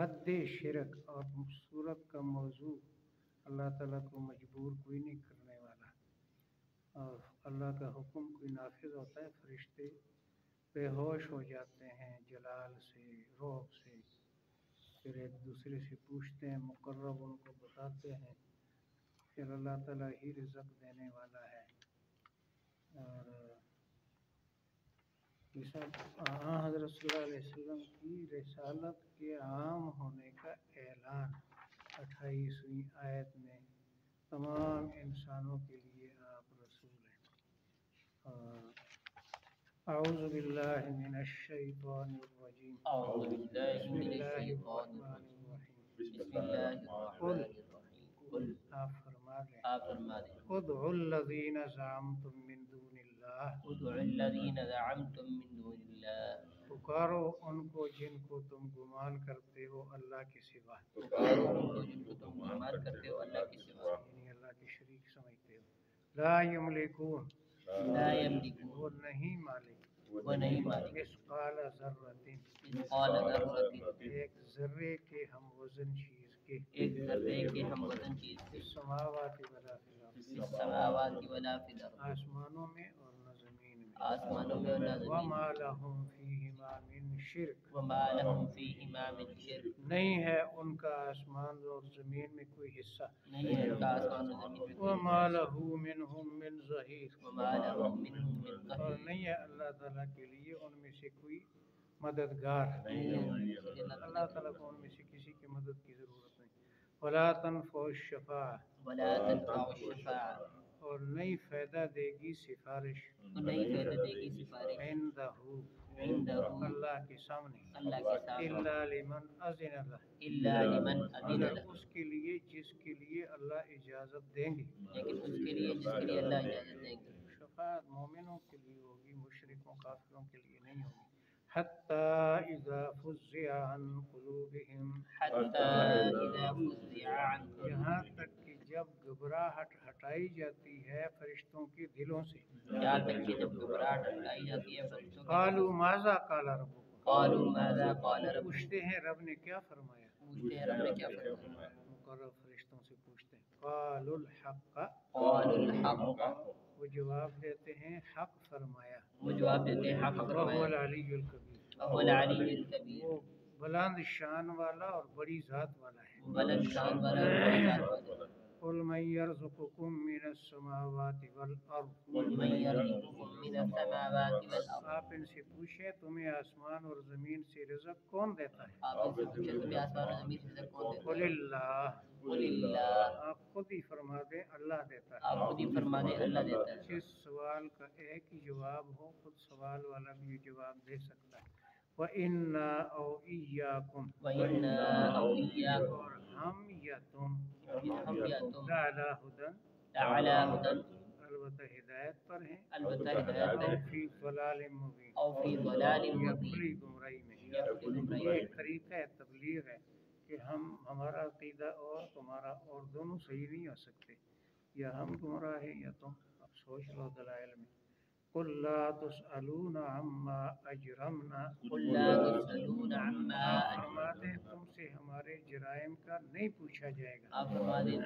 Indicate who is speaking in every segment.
Speaker 1: رد شرک اور صورت کا موضوع اللہ تعالیٰ کو مجبور کوئی نہیں کرنے والا، اور اللہ کا حکم کوئی نافذ ہوتا ہے، فرشتے بے ہوش ہو جاتے ہیں جلال سے، روح سے، پھر ایک دوسرے سے پوچھتے ہیں، مقرب ان کو بتاتے ہیں، پھر اللہ تعالیٰ ہی رزق دینے والا ہے۔ اور یہ سب حضرت صلی اللہ علیہ وسلم کی رسالت کے عام ہونے کا اعلان 28ویں آیت میں تمام انسانوں کے لیے آپ رسول ہیں۔ اور اعوذ باللہ من الشیطان الرجیم،
Speaker 2: أعوذ بالله
Speaker 1: بسم
Speaker 2: من
Speaker 1: اللہ
Speaker 2: الشيطان
Speaker 1: الرحمن
Speaker 2: الرجيم
Speaker 1: الرحیم۔
Speaker 2: بسم الله الرحمن الرحيم قل
Speaker 1: آپ فرما دیں،
Speaker 2: فرما دیں
Speaker 1: ادعوا الذین زعمتم من دون اللہ،
Speaker 2: ادعوا الذين زعمتم من دون الله
Speaker 1: پکارو ان کو جن کو تم گمان کرتے ہو اللہ کے سوا،
Speaker 2: پکارو ان کو جن کو تم گمان کرتے ہو اللہ کے سوا،
Speaker 1: یعنی اللہ کے شریک سمجھتے ہو۔ لا یملکون،
Speaker 2: لا يملكون
Speaker 1: وہ نہیں مالک،
Speaker 2: وہ نہیں مالک
Speaker 1: مثقال ذرۃ،
Speaker 2: مثقال ذرة
Speaker 1: ایک ذرے کے ہم وزن چیز کے،
Speaker 2: ایک ذرے کے ہم وزن چیز
Speaker 1: فی
Speaker 2: کے
Speaker 1: السماوات ولا فی الارض،
Speaker 2: فی السماوات ولا فی الارض
Speaker 1: آسمانوں میں اور نہ زمین میں،
Speaker 2: آسمانوں میں اور نہ زمین
Speaker 1: وما
Speaker 2: میں،
Speaker 1: لہم فیہما من شرک،
Speaker 2: وما لهم فیہما من شرک،
Speaker 1: نہیں ہے ان کا آسمان اور زمین میں کوئی حصہ،
Speaker 2: نہیں ہے ان کا آسمان و زمین میں کوئی
Speaker 1: وما لہ منہم من ظہیر،
Speaker 2: وما لهم منهم من
Speaker 1: اور
Speaker 2: ظہیر،
Speaker 1: نہیں ہے اللہ تعالیٰ کے لیے ان میں سے کوئی مددگار، اللہ تعالیٰ کو ان میں سے کسی کی مدد کی ضرورت نہیں۔ ولا تنفع الشفاعہ،
Speaker 2: ولا تنفع الشفاعة،
Speaker 1: اور نہیں فائدہ دے گی سفارش،
Speaker 2: تو نہیں فائدہ دے گی سفارش
Speaker 1: عندہ،
Speaker 2: عندہ
Speaker 1: اللہ کے سامنے،
Speaker 2: اللہ کے سامنے،
Speaker 1: الا لمن اذن لہ،
Speaker 2: الا لمن اذن
Speaker 1: مگر
Speaker 2: له،
Speaker 1: اس کے لیے جس کے لیے اللہ اجازت دیں گے۔
Speaker 2: لیکن اس کے لیے جس کے لیے اللہ اجازت دیں گے،
Speaker 1: شفاعت مومنوں کے لیے ہوگی، مشرکوں کافروں کے لیے نہیں ہوگی۔ حتی اذا فزع عن قلوبہم،
Speaker 2: حتی اذا فزع عن
Speaker 1: یہاں تک کہ جب گھبراہٹ ہٹائی جاتی ہے فرشتوں کے دلوں سے،
Speaker 2: یہاں تک کہ جب گھبراہٹ ہٹائی جاتی ہے فرشتوں کے
Speaker 1: قالوا ماذا قال ربکم،
Speaker 2: قالوا ماذا قال رب،
Speaker 1: پوچھتے ہیں رب نے کیا فرمایا،
Speaker 2: پوچھتے ہیں رب نے کیا فرمایا،
Speaker 1: مقرب فرشتوں سے پوچھتے ہیں، قالوا الحق،
Speaker 2: قالوا الحق،
Speaker 1: وہ جواب دیتے ہیں حق فرمایا،
Speaker 2: وہ جواب دیتے ہیں حق
Speaker 1: وهو
Speaker 2: فرمایا،
Speaker 1: العلی الکبیر،
Speaker 2: وهو العلی الکبیر،
Speaker 1: وہ بلند شان والا اور بڑی ذات والا ہے۔
Speaker 2: بلند شان والا اور بڑی ذات والا،
Speaker 1: قل من يرزقكم من السماوات والارض،
Speaker 2: قل من يرزقكم من السماوات والارض،
Speaker 1: آپ ان سے پوچھیں تمہیں آسمان اور زمین سے رزق کون دیتا ہے،
Speaker 2: آپ ان سے پوچھیں تمہیں آسمان و زمین سے رزق کون دیتا
Speaker 1: قل
Speaker 2: ہے،
Speaker 1: اللہ،
Speaker 2: قل اللہ،
Speaker 1: آپ خود ہی فرما دیں اللہ دیتا ہے۔
Speaker 2: آپ خود ہی فرما دیں اللہ دیتا ہے،
Speaker 1: جس سوال کا ایک ہی جواب ہو خود سوال والا بھی جواب دے سکتا ہے۔ وَإِنَّا أَوْ إِيَّاكُمْ،
Speaker 2: وَإِنَّا أَوْ إِيَّاكُمْ،
Speaker 1: اور ہم یا تم،
Speaker 2: ہم یا تم،
Speaker 1: لَعَلَىٰ هُدًى،
Speaker 2: لَعَلَىٰ هُدًى،
Speaker 1: البتہ ہدایت پر ہیں،
Speaker 2: البتہ ہدایت
Speaker 1: أَوْ
Speaker 2: ہے،
Speaker 1: فِي ضَلَالٍ مُّبِينٍ،
Speaker 2: او فی ضلال
Speaker 1: یا
Speaker 2: مبین،
Speaker 1: کھلی گمراہی میں۔
Speaker 2: یا کھلی گمراہی
Speaker 1: یہ
Speaker 2: میں۔
Speaker 1: ایک طریقہ تبلیغ ہے کہ ہمارا عقیدہ اور تمہارا اور دونوں صحیح نہیں ہو سکتے، یا ہم گمراہ ہیں یا تم، اب سوچ لو دلائل میں۔ قُل لَا تُسْأَلُونَ عَمَّا أَجْرَمْنَا،
Speaker 2: قل لا تسألون عما
Speaker 1: آپ فرما
Speaker 2: أجرمنا،
Speaker 1: دیں تم سے ہمارے جرائم کا نہیں پوچھا جائے گا،
Speaker 2: آپ فرما دیں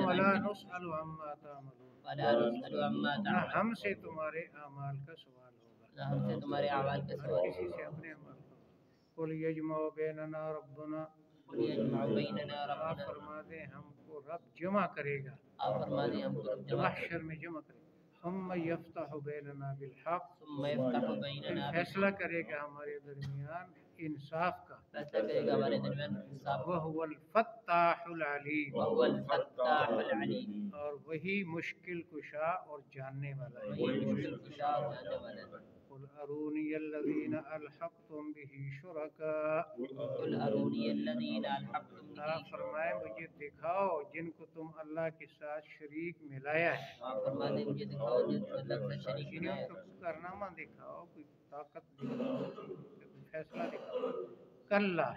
Speaker 1: وَلَا نُسْأَلُ عَمَّا تَعْمَلُونَ،
Speaker 2: ولا نسأل عما
Speaker 1: نہ
Speaker 2: تعملون،
Speaker 1: ہم سے تمہارے اعمال کا سوال ہوگا،
Speaker 2: نہ ہم سے تمہارے اعمال کا
Speaker 1: ہر
Speaker 2: سوال
Speaker 1: کسی سے اپنے اعمال کا ہوگا۔ قُلْ يَجْمَعُ بَيْنَنَا رَبُّنَا،
Speaker 2: قل يجمع بيننا
Speaker 1: آپ
Speaker 2: ربنا،
Speaker 1: فرما دیں ہم کو رب جمع کرے گا،
Speaker 2: آپ فرما دیں ہم کو رب جمع کرے،
Speaker 1: محشر میں جمع کرے گا، ثم يفتح بیننا بالحق،
Speaker 2: ثم يفتح
Speaker 1: پھر
Speaker 2: بيننا
Speaker 1: فیصلہ کرے گا ہمارے درمیان انصاف کا،
Speaker 2: فیصلہ کرے گا ہمارے درمیان انصاف،
Speaker 1: وهو الفتاح العلیم،
Speaker 2: وهو الفتاح العلیم،
Speaker 1: اور وہی مشکل کشا اور جاننے والا ہے۔
Speaker 2: وہی مشکل کشا اور جاننے والا ہے۔
Speaker 1: قل ارونی الذین الحقتم به شرکاء،
Speaker 2: قل ارونی الذین الحقتم به
Speaker 1: آپ فرمائے مجھے دکھاؤ جن کو تم اللہ کے ساتھ شریک ملایا ہے،
Speaker 2: آپ فرما دیں مجھے دکھاؤ جن کو اللہ کا شریک
Speaker 1: یعنی
Speaker 2: بنایا
Speaker 1: ان کا کوئی کارنامہ دکھاؤ، کوئی طاقت دکھاؤ، کوئی فیصلہ دکھاؤ۔ کلا،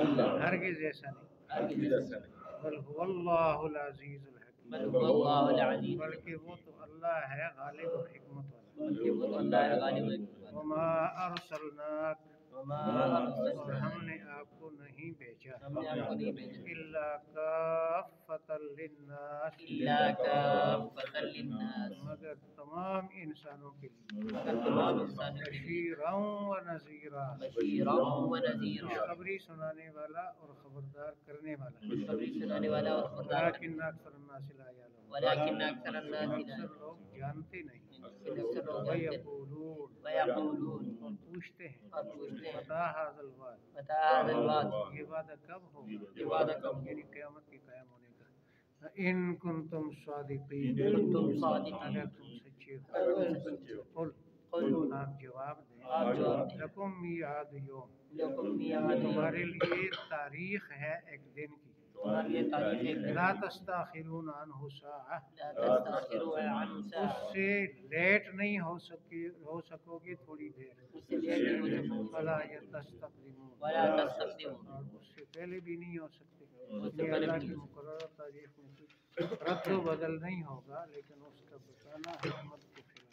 Speaker 2: اللہ،
Speaker 1: ہرگز ایسا نہیں،
Speaker 2: ہرگز ایسا نہیں،
Speaker 1: بل هو اللہ العزیز الحکیم،
Speaker 2: بل هو اللہ العزیز،
Speaker 1: بلکہ وہ تو اللہ ہے غالب اور حکمت والا۔
Speaker 2: بلکہ وہ تو اللہ ہے غالب و حکمت والا۔
Speaker 1: وما ارسلناک،
Speaker 2: وما
Speaker 1: اور
Speaker 2: أرسلنا
Speaker 1: ہم نے آپ کو نہیں بھیجا
Speaker 2: ہم نے آپ کو نہیں بھیجا
Speaker 1: الا کافۃ للناس
Speaker 2: إلا كافة للناس
Speaker 1: مگر تمام انسانوں کے لیے
Speaker 2: مگر تمام انسانوں کے لیے
Speaker 1: بشیرا و نذیرا
Speaker 2: بشیرا ونذیرا
Speaker 1: خوشخبری سنانے والا اور خبردار کرنے والا
Speaker 2: خوشخبری سنانے والا اور خبردار کرنے
Speaker 1: لیکن اکثر الناس لا يعلمون
Speaker 2: ولكن أكثر الناس لا
Speaker 1: اکثر لوگ جانتے نہیں
Speaker 2: لیکن اکثر لوگ جانتے ہیں
Speaker 1: وَيَقُولُونَ
Speaker 2: ويقولون
Speaker 1: اور پوچھتے ہیں
Speaker 2: اور پوچھتے ہیں
Speaker 1: متى هذا الوعد
Speaker 2: متى هذا الوعد
Speaker 1: یہ وعدہ کب ہوگا
Speaker 2: یہ وعدہ کب ہوگا؟
Speaker 1: یعنی قیامت کے قائم ہونے کا ان کنتم صادقین
Speaker 2: کنتم صادقین
Speaker 1: اگر تم سچے ہو
Speaker 2: اگر تم سچے ہو
Speaker 1: قل آپ جواب دیں
Speaker 2: آپ جواب دیں
Speaker 1: لکم میعاد یوم
Speaker 2: لکم میعاد
Speaker 1: تمہارے لیے تاریخ ہے ایک دن کی
Speaker 2: تمہارے لیے تاریخ ایک دن
Speaker 1: لا تستاخرون عنہ ساعہ
Speaker 2: لا تستأخروا عنه
Speaker 1: اس
Speaker 2: ساعة
Speaker 1: سے لیٹ نہیں ہو سکو گے تھوڑی دیر
Speaker 2: اس سے لیٹ نہیں ہو سکتے
Speaker 1: ولا تستقدمون
Speaker 2: ولا تستقدمون
Speaker 1: اور اس سے پہلے بھی نہیں ہو سکتے
Speaker 2: اس سے
Speaker 1: یہ
Speaker 2: پہلے
Speaker 1: اللہ
Speaker 2: بھی
Speaker 1: کی
Speaker 2: نہیں ہو
Speaker 1: مقررہ تاریخ میں کچھ رد و بدل نہیں ہوگا لیکن اس کا بتانا حکمت کے خلاف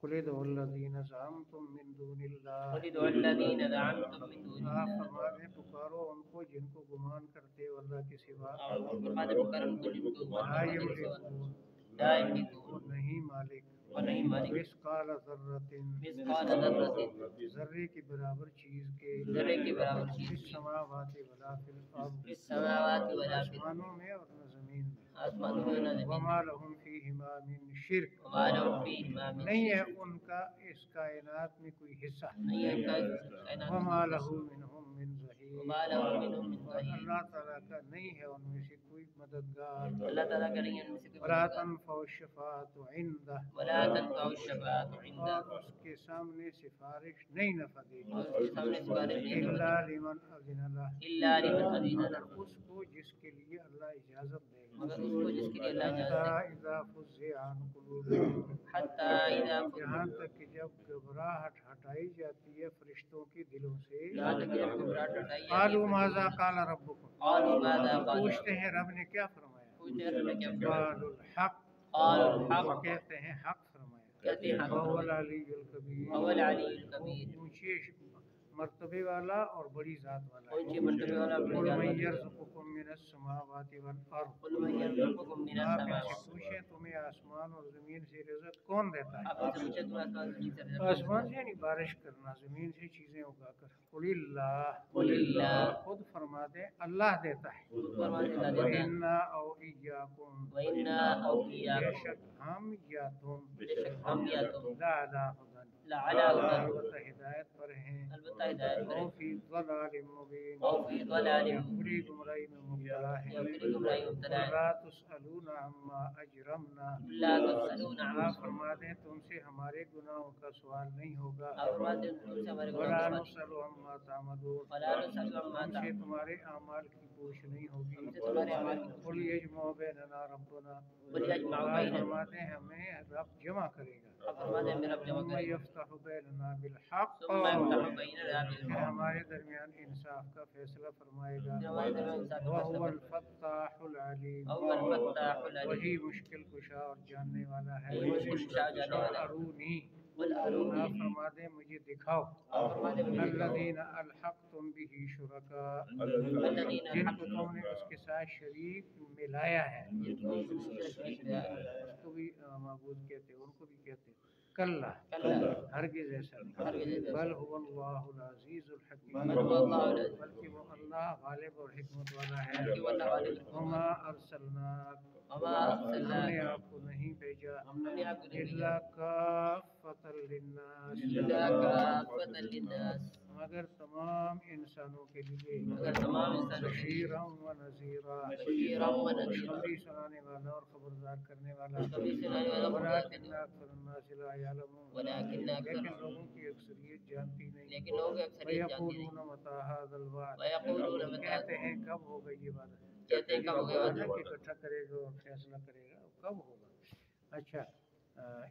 Speaker 1: قل ادعوا الذین زعمتم من دون اللہ
Speaker 2: قل ادعوا الذين زعمتم من دون
Speaker 1: آپ
Speaker 2: الله
Speaker 1: فرما دیں پکارو ان کو جن کو گمان کرتے ہو اللہ کے سوا
Speaker 2: اور فرما دے پکارن کو جن کو
Speaker 1: لا
Speaker 2: گمان کرتے ہیں
Speaker 1: یملکون
Speaker 2: لا
Speaker 1: وہ
Speaker 2: یملکون
Speaker 1: نہیں مالک
Speaker 2: وہ نہیں مالک
Speaker 1: مثقال ذرۃ
Speaker 2: مثقال ذرة
Speaker 1: ذرے کے برابر چیز کے
Speaker 2: ذرے کے برابر چیز
Speaker 1: فی
Speaker 2: کی
Speaker 1: السماوات ولا فی الارض
Speaker 2: فی السماوات ولا فی
Speaker 1: آسمانوں میں اور نہ زمین میں
Speaker 2: آسمانوں میں نہ زمین
Speaker 1: وما لهم فیہما من شرک
Speaker 2: وما لهم فیہما من
Speaker 1: نہیں ہے
Speaker 2: شرک
Speaker 1: ان کا اس کائنات میں کوئی حصہ
Speaker 2: نہیں ہے ان کا کائنات میں
Speaker 1: وما
Speaker 2: کوئی
Speaker 1: له
Speaker 2: حصہ
Speaker 1: منهم من ظہیر
Speaker 2: وما له منهم من
Speaker 1: اور
Speaker 2: ظہیر
Speaker 1: اللہ تعالیٰ کا نہیں ہے ان میں سے کوئی مددگار
Speaker 2: اللہ تعالیٰ کا نہیں ہے ان میں سے کوئی
Speaker 1: ولا
Speaker 2: مددگار
Speaker 1: تنفع الشفاعة عنده
Speaker 2: ولا تنفع الشفاعة عنده
Speaker 1: اور اس کے سامنے سفارش نہیں نفع دے
Speaker 2: اور اس کے سامنے سفارش نہیں
Speaker 1: الا
Speaker 2: ہوگی
Speaker 1: لمن اذن له
Speaker 2: الا لمن اذن
Speaker 1: مگر
Speaker 2: له
Speaker 1: اس کو جس کے لیے اللہ اجازت دے گا
Speaker 2: مگر اس کو جس کے لیے اللہ
Speaker 1: حتی
Speaker 2: اجازت دے
Speaker 1: اذا فزع عن قلوبهم
Speaker 2: حتی اذا
Speaker 1: یہاں تک کہ جب گھبراہٹ ہٹائی جاتی ہے فرشتوں کے دلوں سے
Speaker 2: یہاں تک کہ جب گھبراہٹ ہٹائی جاتی ہے
Speaker 1: قالوا ماذا قال ربكم
Speaker 2: قالوا ماذا قال
Speaker 1: پوچھتے ہیں رب نے کیا فرمایا
Speaker 2: پوچھتے ہیں رب نے کیا فرمایا
Speaker 1: قالوا الحق
Speaker 2: قالوا الحق
Speaker 1: کہتے ہیں حق فرمایا
Speaker 2: کہتے ہیں حق
Speaker 1: وهو
Speaker 2: فرمایا
Speaker 1: العلی الکبیر
Speaker 2: هو العلی الکبیر
Speaker 1: اونچے مرتبے والا اور بڑی ذات والا ہے
Speaker 2: اونچے مرتبے والا بڑی
Speaker 1: قل
Speaker 2: ذات
Speaker 1: من
Speaker 2: والا
Speaker 1: یرزقکم من السماوات والارض
Speaker 2: قل من یرزقکم من
Speaker 1: آپ ان سے
Speaker 2: السماوات
Speaker 1: پوچھیں تمہیں آسمان اور زمین سے رزق کون دیتا
Speaker 2: آپ
Speaker 1: ہے
Speaker 2: ان سے پوچھیں تمہیں آسمان زمین سے رزق
Speaker 1: آسمان سے یعنی بارش کرنا زمین سے چیزیں اگا کر قل اللہ
Speaker 2: قل اللہ
Speaker 1: خود فرما دے اللہ دیتا ہے
Speaker 2: خود فرما دے اللہ دیتا ہے
Speaker 1: وَإِنَّا أَوْ إِيَّاكُمْ
Speaker 2: وَإِنَّا أَوْ
Speaker 1: بے
Speaker 2: إِيَّاكُمْ
Speaker 1: شک ہم یا تم
Speaker 2: بے شک ہم یا تم
Speaker 1: لَعَلَىٰ هُدًى
Speaker 2: لَعَلَىٰ هُدًى
Speaker 1: البتہ ہدایت پر ہیں
Speaker 2: البتہ ہدایت پر
Speaker 1: او
Speaker 2: ہیں
Speaker 1: فی ضلال مبین
Speaker 2: او فی ضلال
Speaker 1: یا بری گمراہی میں مبتلا ہے
Speaker 2: یا بری گمراہی میں مبتلا ہے
Speaker 1: لا تسألون عما اجرمنا
Speaker 2: لا تسألون عما
Speaker 1: آپ فرما دیں تم سے ہمارے گناہوں کا سوال نہیں ہوگا
Speaker 2: آپ فرماتے ہیں تم سے ہمارے
Speaker 1: ولا
Speaker 2: گناہوں کا
Speaker 1: نسأل عما تعملون
Speaker 2: ولا نسأل عما
Speaker 1: ہم سے
Speaker 2: تعملون
Speaker 1: تمہارے اعمال کی پوچھ نہیں ہوگی
Speaker 2: ہم سے تمہارے اعمال کی پوچھ
Speaker 1: قل
Speaker 2: نہیں
Speaker 1: یجمع بیننا ربنا
Speaker 2: قل یجمع
Speaker 1: آپ
Speaker 2: بیننا
Speaker 1: فرماتے ہیں ہمیں رب جمع کرے گا
Speaker 2: آپ فرماتے ہیں میرا جمع
Speaker 1: ثم
Speaker 2: کرے گا
Speaker 1: یفتح بیننا بالحق
Speaker 2: ثم يفتح بيننا
Speaker 1: پھر
Speaker 2: بالحق
Speaker 1: ہمارے درمیان انصاف کا فیصلہ فرمائے گا
Speaker 2: پھر ہمارے درمیان انصاف کا
Speaker 1: وهو
Speaker 2: فیصلہ
Speaker 1: الفتاح العلیم
Speaker 2: هو الفتاح العلیم
Speaker 1: وہی مشکل کشا اور جاننے والا ہے
Speaker 2: وہی مشکل کشا اور جاننے والا ہے
Speaker 1: ارونی
Speaker 2: قل ارونی
Speaker 1: آپ فرما دیں مجھے دکھاؤ
Speaker 2: آپ فرما دیں مجھے دکھاؤ
Speaker 1: الذین الحقتم به شرکاء
Speaker 2: الذین
Speaker 1: جن کو
Speaker 2: الحقتم
Speaker 1: تم نے اس کے ساتھ شریک ملایا ہے
Speaker 2: جن کو تم نے شریک ٹھہرایا ہے
Speaker 1: اس کو بھی معبود کہتے ہیں ان کو بھی کہتے ہیں کلا
Speaker 2: کلا
Speaker 1: ہرگز ایسا
Speaker 2: ہرگز
Speaker 1: نہیں
Speaker 2: ایسا
Speaker 1: بل هو اللہ العزیز الحکیم
Speaker 2: بل هو اللہ العزیز
Speaker 1: بلکہ وہ اللہ غالب اور حکمت والا ہے
Speaker 2: بلکہ وہ اللہ غالب اور
Speaker 1: وما
Speaker 2: حکمت
Speaker 1: ارسلناک
Speaker 2: وما
Speaker 1: ہم نے
Speaker 2: ارسلناک
Speaker 1: آپ کو نہیں بھیجا
Speaker 2: ہم نے آپ کو نہیں
Speaker 1: الا
Speaker 2: بھیجا
Speaker 1: کافۃ للناس
Speaker 2: الا کافۃ للناس
Speaker 1: مگر تمام انسانوں کے لیے
Speaker 2: مگر تمام انسانوں کے لیے
Speaker 1: بشیرا و نذیرا
Speaker 2: بشیرا و نذیرا
Speaker 1: خوشخبری سنانے والا اور خبردار کرنے والا
Speaker 2: خوشخبری سنانے والا اور خبردار کرنے
Speaker 1: ولکن
Speaker 2: والا
Speaker 1: اکثر الناس لا يعلمون
Speaker 2: ولكن
Speaker 1: لیکن
Speaker 2: اکثر
Speaker 1: لوگوں کی اکثریت جانتی نہیں
Speaker 2: لیکن لوگ اکثریت جانتی نہیں
Speaker 1: وَيَقُولُونَ مَتَىٰ هَٰذَا الْوَعْدُ
Speaker 2: وَيَقُولُونَ مَتَىٰ
Speaker 1: کہتے ہیں کب ہوگا یہ وعدہ
Speaker 2: کہتے ہیں کب ہوگا
Speaker 1: وعدہ
Speaker 2: وعدہ
Speaker 1: کہ اکٹھا کرے گا اور فیصلہ کرے گا کب ہوگا اچھا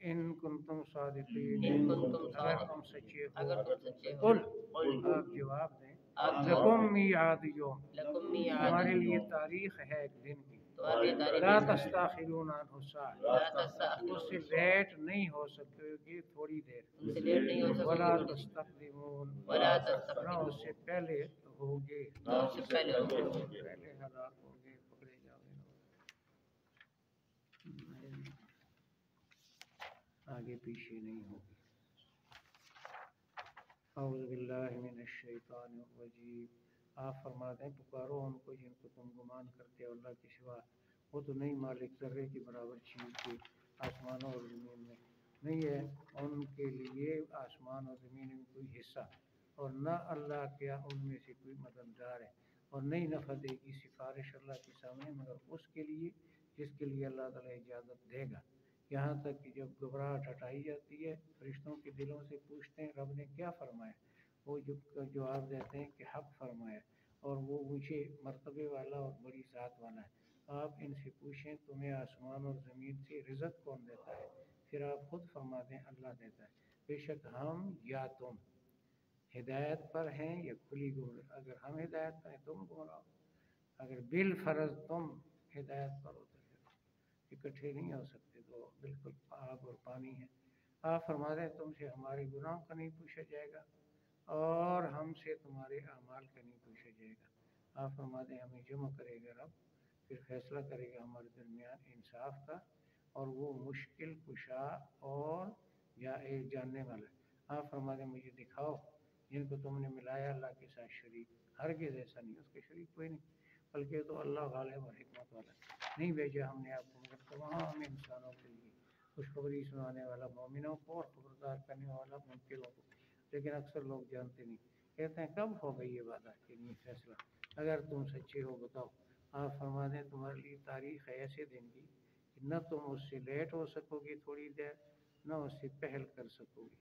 Speaker 1: ان کنتم صادقین
Speaker 2: ان کنتم
Speaker 1: اگر
Speaker 2: صادقین
Speaker 1: تم سچے ہو
Speaker 2: اگر تم سچے ہو
Speaker 1: قل
Speaker 2: قل
Speaker 1: آپ جواب دیں
Speaker 2: آپ
Speaker 1: لکم میعاد یوم
Speaker 2: لکم میعاد
Speaker 1: تمہارے لیے
Speaker 2: یوم
Speaker 1: تاریخ ہے ایک دن کی لا تستاخرون عنہ ساعة
Speaker 2: لا تستأخرون
Speaker 1: اس سے لیٹ نہیں ہو سکتے گی تھوڑی دیر
Speaker 2: ان سے لیٹ نہیں ہو
Speaker 1: ولا
Speaker 2: سکتے
Speaker 1: تستقدمون
Speaker 2: ولا
Speaker 1: نہ
Speaker 2: تستقدمون
Speaker 1: اس سے پہلے ہوگے
Speaker 2: نہ اس سے پہلے ہو
Speaker 1: پہلے ہلاک ہوگے پکڑے جاؤ گے آگے پیچھے نہیں ہوگی اعوذ باللہ من الشیطان الرجیم آپ فرماتے ہیں پکارو ان کو جن کو تم گمان کرتے ہو اللہ کے سوا وہ تو نہیں مالک ذرے کے برابر چیز کے آسمانوں اور زمین میں نہیں ہے ان کے لیے آسمان اور زمین میں کوئی حصہ اور نہ اللہ کیا ان میں سے کوئی مددگار ہے اور نہیں نفع دے گی سفارش اللہ کے سامنے مگر اس کے لیے جس کے لیے اللہ تعالیٰ اجازت دے گا یہاں تک کہ جب گھبراہٹ ہٹائی جاتی ہے فرشتوں کے دلوں سے پوچھتے ہیں رب نے کیا فرمایا وہ جواب دیتے ہیں کہ حق فرمایا اور وہ اونچے مرتبے والا اور بڑی ذات والا ہے آپ ان سے پوچھیں تمہیں آسمان اور زمین سے رزق کون دیتا ہے پھر آپ خود فرما دیں اللہ دیتا ہے بے شک ہم یا تم ہدایت پر ہیں یا کھلی گمراہ اگر ہم ہدایت پر ہیں تم گمراہ اگر بالفرض تم ہدایت پر ہو تو پھر اکٹھے نہیں ہو سکتے تو بالکل آگ اور پانی ہے آپ فرما دیں تم سے ہمارے گناہوں کا نہیں پوچھا جائے گا اور ہم سے تمہارے اعمال کا نہیں پوچھا جائے گا آپ فرما دیں ہمیں جمع کرے گا رب پھر فیصلہ کرے گا ہمارے درمیان انصاف کا اور وہ مشکل کشا اور جاننے والا ہے آپ فرما دیں مجھے دکھاؤ جن کو تم نے ملایا اللہ کے ساتھ شریک ہرگز ایسا نہیں اس کے شریک کوئی نہیں بلکہ تو اللہ غالب اور حکمت والا نہیں بھیجا ہم نے آپ کو مگر تمام انسانوں کے لیے خوشخبری سنانے والا مومنوں کو اور خبردار کرنے والا منکروں کو لیکن اکثر لوگ جانتے نہیں کہتے ہیں کب ہوگا یہ وعدہ کہ نہیں فیصلہ اگر تم سچے ہو بتاؤ آپ فرما دیں تمہارے لیے تاریخ ہے ایسے دن کی کہ نہ تم اس سے لیٹ ہو سکو گی تھوڑی دیر نہ اس سے پہل کر سکو گی